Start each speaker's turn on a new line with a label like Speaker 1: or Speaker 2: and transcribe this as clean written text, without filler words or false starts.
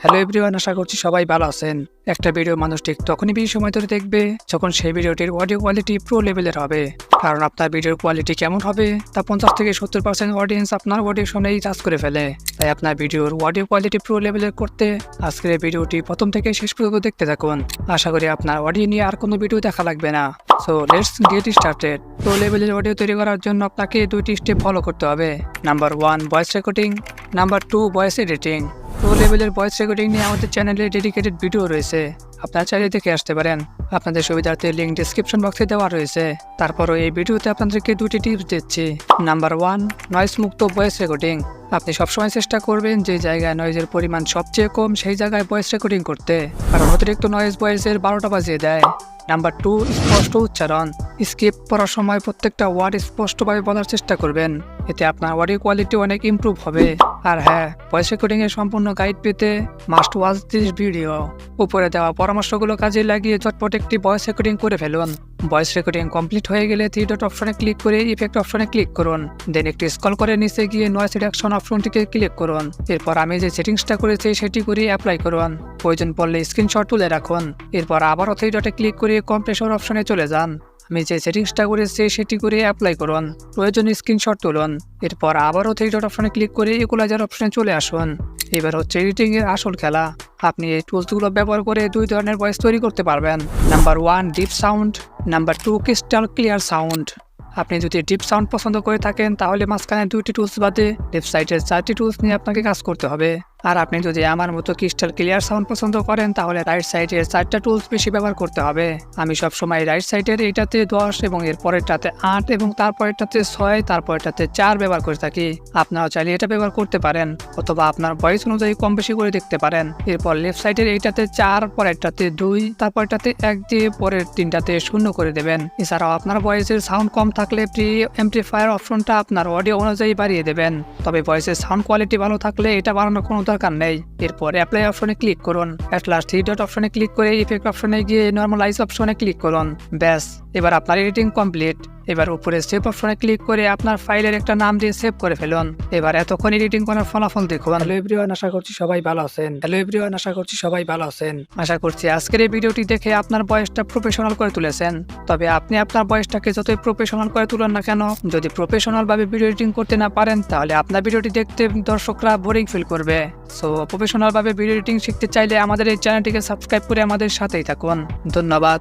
Speaker 1: Hello everyone, আশা করছি সবাই ভালো আছেন। একটা ভিডিও মানুষ ঠিক তখনই বেশি সময় ধরে দেখবে যখন সেই ভিডিওটির অডিও কোয়ালিটি প্রো লেভেলের হবে। কারণ আপনার ভিডিওর কোয়ালিটি কেমন হবে তা 50 থেকে 70% অডিয়েন্স আপনার অডিও শুনেই জাজ করে ফেলে। তাই আপনার ভিডিওর অডিও কোয়ালিটি প্রো লেভেলের করতে আজকের এই ভিডিওটি প্রথম থেকে শেষ পর্যন্ত দেখতে থাকুন। আশা করি আপনার অডিও নিয়ে আর কোনো ভিডিও দেখা লাগবে না। So let's get started. Pro লেভেলের অডিও তৈরি করার জন্য আপনাকে দুইটি স্টেপ ফলো করতে হবে। Number 1 voice recording, number 2 voice editing. Pro লেভেলের ভয়েস রেকর্ডিং নিয়ে আমাদের চ্যানেলে ডেডিকেটেড ভিডিও রয়েছে, আপনারা চাইলে দেখে আসতে পারেন। আপনাদের সুবিধার্থে লিঙ্ক ডিসক্রিপশন বক্সে দেওয়া রয়েছে। তারপরও এই ভিডিওতে আপনাদেরকে দুটি টিপস দিচ্ছি। নাম্বার 1 নয়েজ মুক্ত ভয়েস রেকর্ডিং। আপনি সবসময় চেষ্টা করবেন যে জায়গায় নয়েজের পরিমাণ সবচেয়ে কম সেই জায়গায় ভয়েস রেকর্ডিং করতে, কারণ অতিরিক্ত নয়েজ ভয়েসের 12টা বাজিয়ে দেয়। নাম্বার 2 স্পষ্ট উচ্চারণ। স্কিপ করার সময় প্রত্যেকটা ওয়ার্ড স্পষ্টভাবে বলার চেষ্টা করবেন, এতে আপনার অডিও কোয়ালিটি অনেক ইমপ্রুভ হবে। আর হ্যাঁ, ভয়েস রেকর্ডিং এর সম্পূর্ণ গাইড পেতে মাস্ট ওয়াচ দিস ভিডিও। উপরে দেওয়া পরামর্শগুলো কাজে লাগিয়ে চটপট একটি ভয়েস রেকর্ডিং করে ফেলুন। ভয়েস রেকর্ডিং কমপ্লিট হয়ে গেলে 3 ডট অপশনে ক্লিক করে ইফেক্ট অপশনে ক্লিক করুন। দেন একটু স্ক্রল করে নিচে গিয়ে নয়েজ রিডাকশন অপশনটিকে ক্লিক করুন। এরপর আমি যে সেটিংসটা করেছি সেটি করে অ্যাপ্লাই করুন। প্রয়োজন পড়লে স্ক্রিনশট তুলে রাখুন। এরপর আবারও 3 ডটে ক্লিক করে কম্প্রেসর অপশনে চলে যান। আমি যে সেটিংসটা করেছি সেটি করে অ্যাপ্লাই করুন। প্রয়োজনীয় স্ক্রিনশট তুলুন। এরপর আবারও 3 ডট অপশনে ক্লিক করে ইকুয়ালাইজার অপশনে চলে আসুন। এবার হচ্ছে এডিটিং এর আসল খেলা। আপনি এই টুলসগুলো ব্যবহার করে 2 ধরনের ভয়েস তৈরি করতে পারবেন। Number 1 deep sound, number 2 crystal clear sound. আপনি যদি ডিপ সাউন্ড পছন্দ করে থাকেন তাহলে মাঝখানে 2টি টুলস বাদে লেফট সাইডের 4টি টুলস নিয়ে আপনাকে কাজ করতে হবে। আর আপনি যদি আমার মতো ক্রিস্টাল ক্লিয়ার সাউন্ড পছন্দ করেন তাহলে রাইট সাইডের 4টা টুলস বেশি ব্যবহার করতে হবে। আমি সবসময় রাইট সাইডের এইটাতে 10 এবং এর পরেরটাতে 8 এবং তারপরেরটাতে 6, তারপরেরটাতে 4 ব্যবহার করে থাকি। আপনারাও চাইলে এটা ব্যবহার করতে পারেন, অথবা আপনার ভয়েস অনুযায়ী কম বেশি করে দেখতে পারেন। এরপর লেফট সাইডের এইটাতে 4, পরেরটাতে 2, তারপরেরটাতে 1 দিয়ে পরের 3টাতে 0 করে দেবেন। এছাড়াও আপনার ভয়েসের সাউন্ড কম থাকলে প্রি অ্যাম্পলিফায়ার অপশনটা আপনার অডিও অনুযায়ী বাড়িয়ে দেবেন। তবে ভয়েসের সাউন্ড কোয়ালিটি ভালো থাকলে এটা বাড়ানোর কোনো দরকার নেই। এরপর অ্যাপ্লাই অপশনে ক্লিক করুন। অ্যাট লাস্ট 3 ডট অপশনে ক্লিক করে ইফেক্ট অপশনে গিয়ে নরমালাইজ অপশনে ক্লিক করুন। ব্যাস, এবার আপনার এডিটিং কমপ্লিট। এবার উপরে সেভ অপশনে ক্লিক করে আপনার ফাইলের একটা নাম দিয়ে সেভ করে ফেলুন। এবার এতক্ষণ এডিটিং করার ফলাফল দেখুন। হ্যালো এভরিওয়ান, আশা করছি সবাই ভালো আছেন। আশা করছি আজকের এই ভিডিওটি দেখে আপনার ভয়েসটা প্রফেশনাল করে তুলেছেন। তবে আপনি আপনার ভয়েসটাকে যতই প্রফেশনাল করে তুলেন না কেন, যদি প্রফেশনাল ভাবে ভিডিও এডিটিং করতে না পারেন তাহলে আপনার ভিডিওটি দেখতে দর্শকরা বোরিং ফিল করবে। সো প্রফেশনাল ভাবে ভিডিও এডিটিং শিখতে চাইলে আমাদের এই চ্যানেলটিকে সাবস্ক্রাইব করে আমাদের সাথেই থাকুন। ধন্যবাদ।